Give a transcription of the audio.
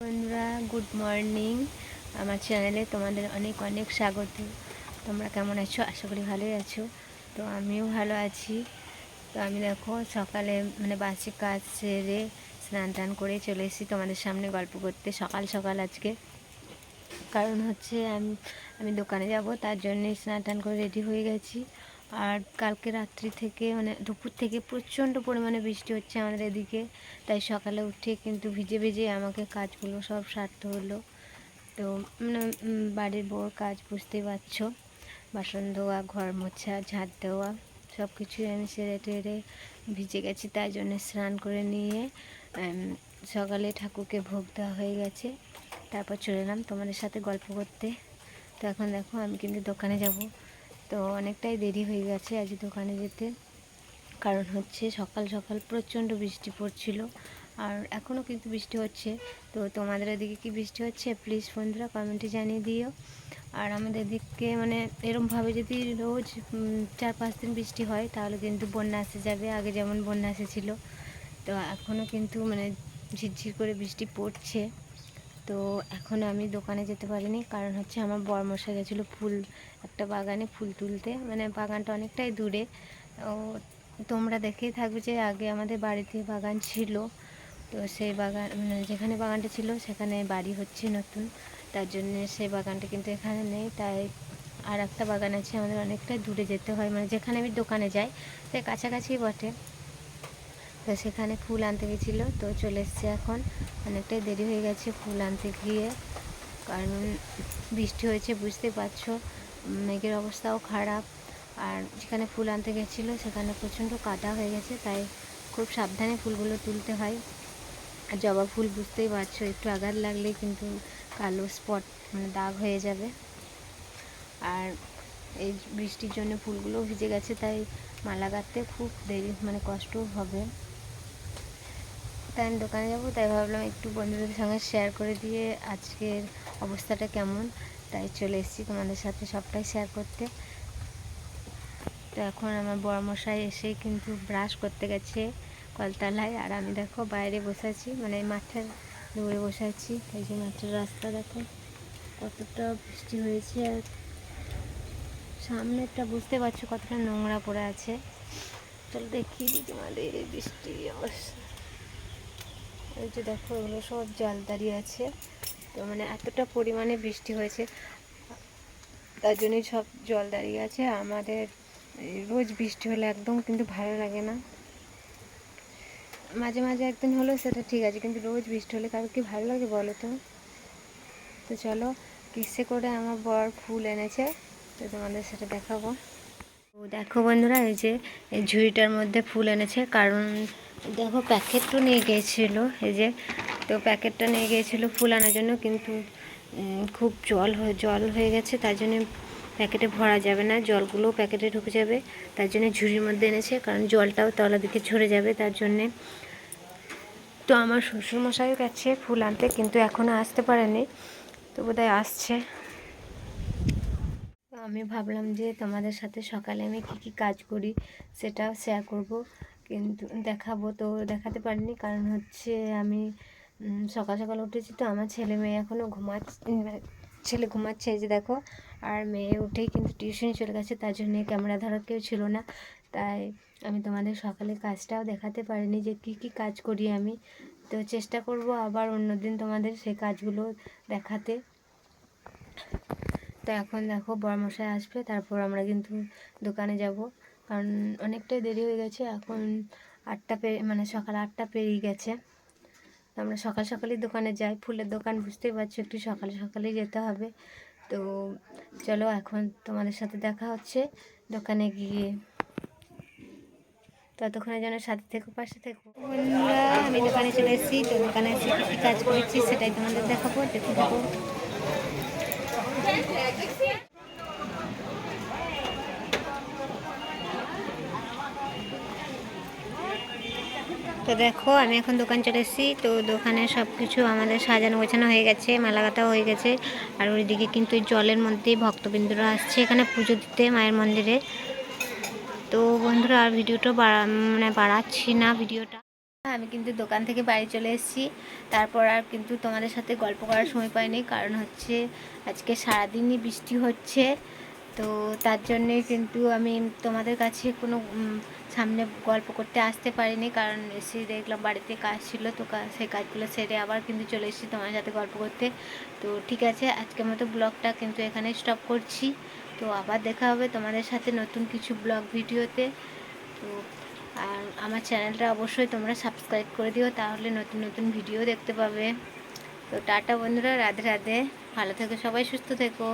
বন্ধুরা, good morning. আমার চ্যানেলে তোমাদের অনেক অনেক স্বাগত। তোমরা কেমন আছো? আশা করি ভালোই আছো। তো আমিও ভালো আছি। তো আমি দেখো সকালে বাসি কাজ সেরে স্নান টান করে চলে এসেছি তোমাদের সামনে গল্প করতে সকাল সকাল আজকে। কারণ হচ্ছে আমি দোকানে যাব, তার জন্যে স্নান টান করে রেডি হয়ে গেছি। আর কালকে রাত্রি থেকে দুপুর থেকে প্রচণ্ড পরিমাণে বৃষ্টি হচ্ছে আমাদের এদিকে। তাই সকালে উঠে কিন্তু ভিজে ভিজে আমাকে কাজগুলো সব সারতে হলো। তো বাড়ির বউর কাজ বুঝতেই পারছো, বাসন ধোয়া, ঘর মোছা, ঝাঁট দেওয়া সব কিছুই আমি সেরে টেরে ভিজে গেছি। তাই জন্য স্নান করে নিয়ে সকালে ঠাকুরকে ভোগ দেওয়া হয়ে গেছে। তারপর চলে এলাম তোমাদের সাথে গল্প করতে। তো এখন দেখো আমি কিন্তু দোকানে যাব। তো অনেকটাই দেরি হয়ে গেছে আজ দোকানে যেতে, কারণ হচ্ছে সকাল সকাল প্রচণ্ড বৃষ্টি পড়ছিল। আর এখনও কিন্তু বৃষ্টি হচ্ছে। তো তোমাদের এদিকে কি বৃষ্টি হচ্ছে প্লিজ বন্ধুরা কমেন্টে জানিয়ে দিও। আর আমাদের দিকে এরমভাবে যদি রোজ 4-5 দিন বৃষ্টি হয় তাহলে কিন্তু বন্যা এসে যাবে, আগে যেমন বন্যা এসেছিলো। তো এখনও কিন্তু ঝিরঝির করে বৃষ্টি পড়ছে। তো এখন আমি দোকানে যেতে পারিনি, কারণ হচ্ছে আমার বরমশাই গেছিলো একটা বাগানে ফুল তুলতে। বাগানটা অনেকটাই দূরে। ও তোমরা দেখেই থাকবে যে আগে আমাদের বাড়িতে বাগান ছিল। তো সেই বাগান যেখানে বাগানটা ছিল সেখানে বাড়ি হচ্ছে নতুন, তার জন্যে সেই বাগানটা কিন্তু এখানে নেই। তাই আর একটা বাগান আছে, আমাদের অনেকটাই দূরে যেতে হয়, যেখানে আমি দোকানে যাই সে কাছাকাছি বটে। তো সেখানে ফুল আনতে গেছিলো, তো চলে এসছে এখন। অনেকটাই দেরি হয়ে গেছে ফুল আনতে গিয়ে, কারণ বৃষ্টি হয়েছে বুঝতে পারছো, মেঘের অবস্থাও খারাপ। আর যেখানে ফুল আনতে গেছিলো সেখানে প্রচণ্ড কাদা হয়ে গেছে, তাই খুব সাবধানে ফুলগুলো তুলতে হয়। আর জবা ফুল বুঝতেই পারছো, একটু আঘাত লাগলেই কিন্তু কালো স্পট দাগ হয়ে যাবে। আর এই বৃষ্টির জন্য ফুলগুলোও ভিজে গেছে, তাই মালা গাঁথতে খুব দেরি কষ্টও হবে। তাই আমি দোকানে যাবো, তাই ভাবলাম একটু বন্ধুদের সঙ্গে শেয়ার করে দিয়ে আজকের অবস্থাটা কেমন, তাই চলে এসেছি তোমাদের সাথে সবটাই শেয়ার করতে। তো এখন আমার বড়মশাই এসেই কিন্তু ব্রাশ করতে গেছে কলতলায়, আর আমি দেখো বাইরে বসে আছি, মাঠের দৌড়ে বসে আছি। এই যে মাঠের রাস্তা দেখো কতটা বৃষ্টি হয়েছে, আর সামনেটা বুঝতে পারছো কতটা নোংরা পড়ে আছে। চলো দেখিয়ে দিই তোমাদের এই বৃষ্টির অবস্থা। এই যে দেখো এগুলো সব জল দাঁড়িয়ে আছে। তো এতটা পরিমাণে বৃষ্টি হয়েছে, তার জন্যই সব জল দাঁড়িয়ে আছে। আমাদের রোজ বৃষ্টি হলে একদম কিন্তু ভালো লাগে না। মাঝে মাঝে একদিন হলো সেটা ঠিক আছে, কিন্তু রোজ বৃষ্টি হলে কারো কি ভালো লাগে বলো তো? তো চলো কিসে করে আমার বর ফুল এনেছে, তো তোমাদের সেটা দেখাবো। তো দেখো বন্ধুরা, এই যে এই ঝুড়িটার মধ্যে ফুল এনেছে, কারণ দেখো প্যাকেটও নিয়ে গিয়েছিলো। এই যে তো প্যাকেটটা নিয়ে গিয়েছিলো ফুল আনার জন্য, কিন্তু খুব জল হয়ে গেছে, তার জন্য প্যাকেটে ভরা যাবে না, জলগুলোও প্যাকেটে ঢুকে যাবে। তার জন্য ঝুড়ির মধ্যে এনেছে, কারণ জলটাও তলা দিকে ঝরে যাবে তার জন্যে। তো আমার শ্বশুরমশাইও গেছে ফুল আনতে, কিন্তু এখনও আসতে পারেনি, তো বোধহয় আসছে। তো আমি ভাবলাম যে তোমাদের সাথে সকালে আমি কী কাজ করি সেটাও শেয়ার করব, কিন্তু দেখাবো। তো দেখাতে পারিনি, কারণ হচ্ছে আমি সকাল সকাল উঠেছি। তো আমার ছেলে মেয়ে এখনও ছেলে ঘুমাচ্ছে, এই যে দেখো। আর মেয়ে উঠেই কিন্তু টিউশনে চলে গেছে, তার জন্যে ক্যামেরা ধরার কেউ ছিল না। তাই আমি তোমাদের সকালে কাজটাও দেখাতে পারিনি যে কী কাজ করি আমি। তো চেষ্টা করব আবার অন্যদিন তোমাদের সেই কাজগুলো দেখাতে। তো এখন দেখো বরমশাই আসবে, তারপর আমরা কিন্তু দোকানে যাব, কারণ অনেকটাই দেরি হয়ে গেছে। এখন 8টা সকাল 8টা পেরিয়ে গেছে। তো আমরা সকাল সকালই দোকানে যাই, ফুলের দোকান বুঝতেই পারছো, একটু সকালে সকালেই যেতে হবে। তো চলো এখন তোমাদের সাথে দেখা হচ্ছে দোকানে গিয়ে। ততক্ষণের জন্য সাথে থেকো, পাশে থেকো বন্ধুরা। আমি দোকানে চলে এসেছি, তো দোকানে এসে কী কী কাজ করেছি সেটাই তোমাদের দেখাবো, দেখতে থাকো। তো দেখো আমি এখন দোকান চলে এসেছি। তো দোকানে সব কিছু আমাদের সাজানো গোছানো হয়ে গেছে, মালা গাঁথাও হয়ে গেছে। আর ওইদিকে কিন্তু জলের মধ্যেই ভক্তবৃন্দরা আসছে এখানে পুজো দিতে মায়ের মন্দিরে। তো বন্ধুরা আর ভিডিওটা বাড়াচ্ছি না ভিডিওটা। আমি কিন্তু দোকান থেকে বাড়ি চলে এসেছি। তারপর আর কিন্তু তোমাদের সাথে গল্প করার সময় পাইনি, কারণ হচ্ছে আজকে সারাদিনই বৃষ্টি হচ্ছে। তো তার জন্যে কিন্তু আমি তোমাদের কাছে কোনো সামনে গল্প করতে আসতে পারিনি, কারণ এসে দেখলাম বাড়িতে কাজ ছিল। তো সেই কাজগুলো সেরে আবার কিন্তু চলে এসেছি তোমার সাথে গল্প করতে। তো ঠিক আছে, আজকের মতো ব্লগটা কিন্তু এখানে স্টপ করছি। তো আবার দেখা হবে তোমাদের সাথে নতুন কিছু ব্লগ ভিডিওতে। তো আর আমার চ্যানেলটা অবশ্যই তোমরা সাবস্ক্রাইব করে দিও, তাহলে নতুন নতুন ভিডিও দেখতে পাবে। তো টাটা বন্ধুরা, রাধে রাধে, ভালো থেকো সবাই, সুস্থ থেকো।